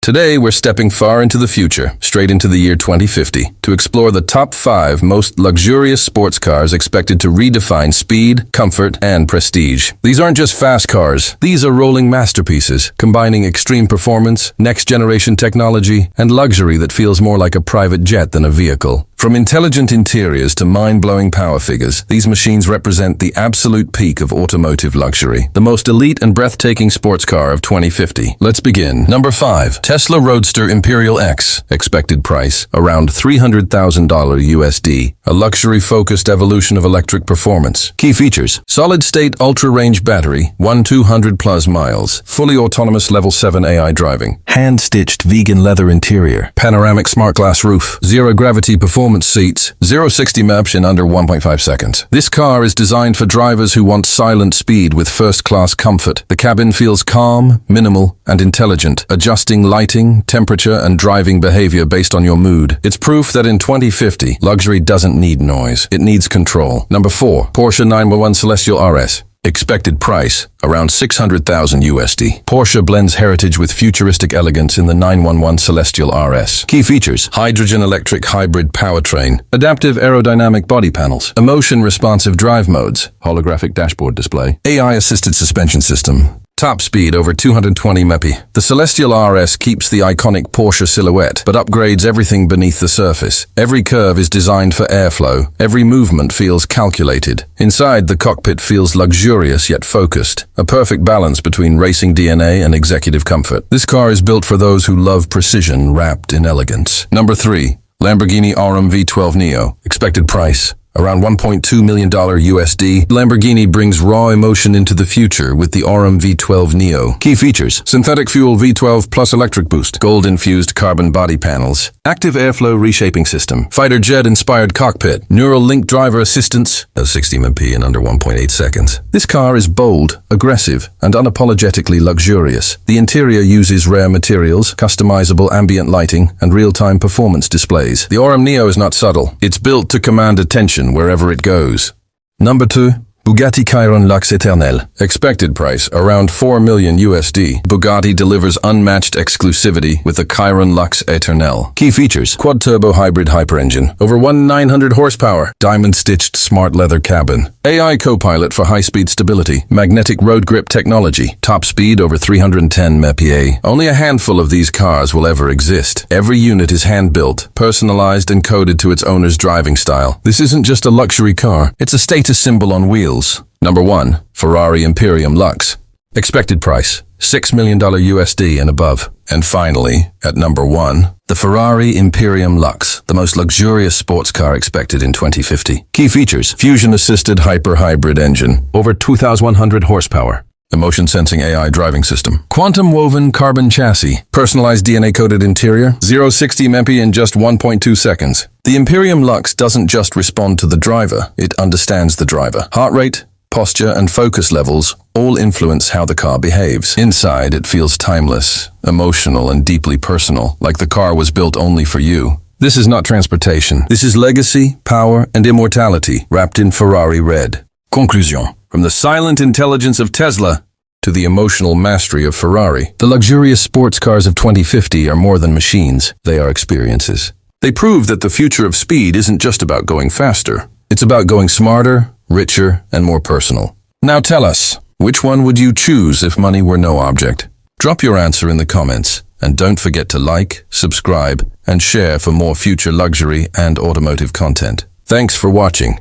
Today, we're stepping far into the future, straight into the year 2050, to explore the top 5 most luxurious sports cars expected to redefine speed, comfort, and prestige. These aren't just fast cars. These are rolling masterpieces, combining extreme performance, next-generation technology, and luxury that feels more like a private jet than a vehicle. From intelligent interiors to mind-blowing power figures, these machines represent the absolute peak of automotive luxury. The most elite and breathtaking sports car of 2050. Let's begin. Number 5. Tesla Roadster Imperial X. Expected price, around $300,000 USD. A luxury-focused evolution of electric performance. Key features: solid-state ultra-range battery, 1,200 plus miles. Fully autonomous Level 7 AI driving. Hand-stitched vegan leather interior. Panoramic smart glass roof. Zero-gravity performance seats, 0-60 mph in under 1.5 seconds. This car is designed for drivers who want silent speed with first-class comfort. The cabin feels calm, minimal, and intelligent, adjusting lighting, temperature, and driving behavior based on your mood. It's proof that in 2050, luxury doesn't need noise. It needs control. Number 4. Porsche 911 Celestial RS. Expected price, around $600,000 USD. Porsche blends heritage with futuristic elegance in the 911 Celestial RS. Key features: hydrogen electric hybrid powertrain, adaptive aerodynamic body panels, emotion-responsive drive modes, holographic dashboard display, AI-assisted suspension system. Top speed over 220 mph. The Celestial RS keeps the iconic Porsche silhouette, but upgrades everything beneath the surface. Every curve is designed for airflow. Every movement feels calculated. Inside, the cockpit feels luxurious yet focused. A perfect balance between racing DNA and executive comfort. This car is built for those who love precision wrapped in elegance. Number 3. Lamborghini Aurum V12 Neo. Expected price, around $1.2 million USD. Lamborghini brings raw emotion into the future with the Aurum V12 Neo. Key features: synthetic fuel V12 plus electric boost, gold-infused carbon body panels, active airflow reshaping system, fighter jet-inspired cockpit, neural link driver assistance, 60 mph in under 1.8 seconds. This car is bold, aggressive, and unapologetically luxurious. The interior uses rare materials, customizable ambient lighting, and real-time performance displays. The Aurum Neo is not subtle. It's built to command attention wherever it goes. Number 2. Bugatti Chiron Luxe Éternel. Expected price, around $4 million USD. Bugatti delivers unmatched exclusivity with the Chiron Luxe Éternel. Key features: quad-turbo hybrid hyper-engine, over 1,900 horsepower, diamond-stitched smart leather cabin, AI co-pilot for high-speed stability, magnetic road grip technology, top speed over 310 mph. Only a handful of these cars will ever exist. Every unit is hand-built, personalized, and coded to its owner's driving style. This isn't just a luxury car, it's a status symbol on wheels. Number 1. Ferrari Imperium Lux. Expected price, $6 million USD and above. And finally, at number 1, the Ferrari Imperium Lux, the most luxurious sports car expected in 2050. Key features: fusion-assisted hyper-hybrid engine, over 2,100 horsepower. Emotion-sensing AI driving system. Quantum-woven carbon chassis. Personalized DNA-coded interior. 0-60 mph in just 1.2 seconds. The Imperium Lux doesn't just respond to the driver, it understands the driver. Heart rate, posture, and focus levels all influence how the car behaves. Inside, it feels timeless, emotional, and deeply personal, like the car was built only for you. This is not transportation. This is legacy, power, and immortality wrapped in Ferrari red. Conclusion. From the silent intelligence of Tesla to the emotional mastery of Ferrari, the luxurious sports cars of 2050 are more than machines. They are experiences. They prove that the future of speed isn't just about going faster. It's about going smarter, richer, and more personal. Now tell us, which one would you choose if money were no object? Drop your answer in the comments, and don't forget to like, subscribe, and share for more future luxury and automotive content. Thanks for watching.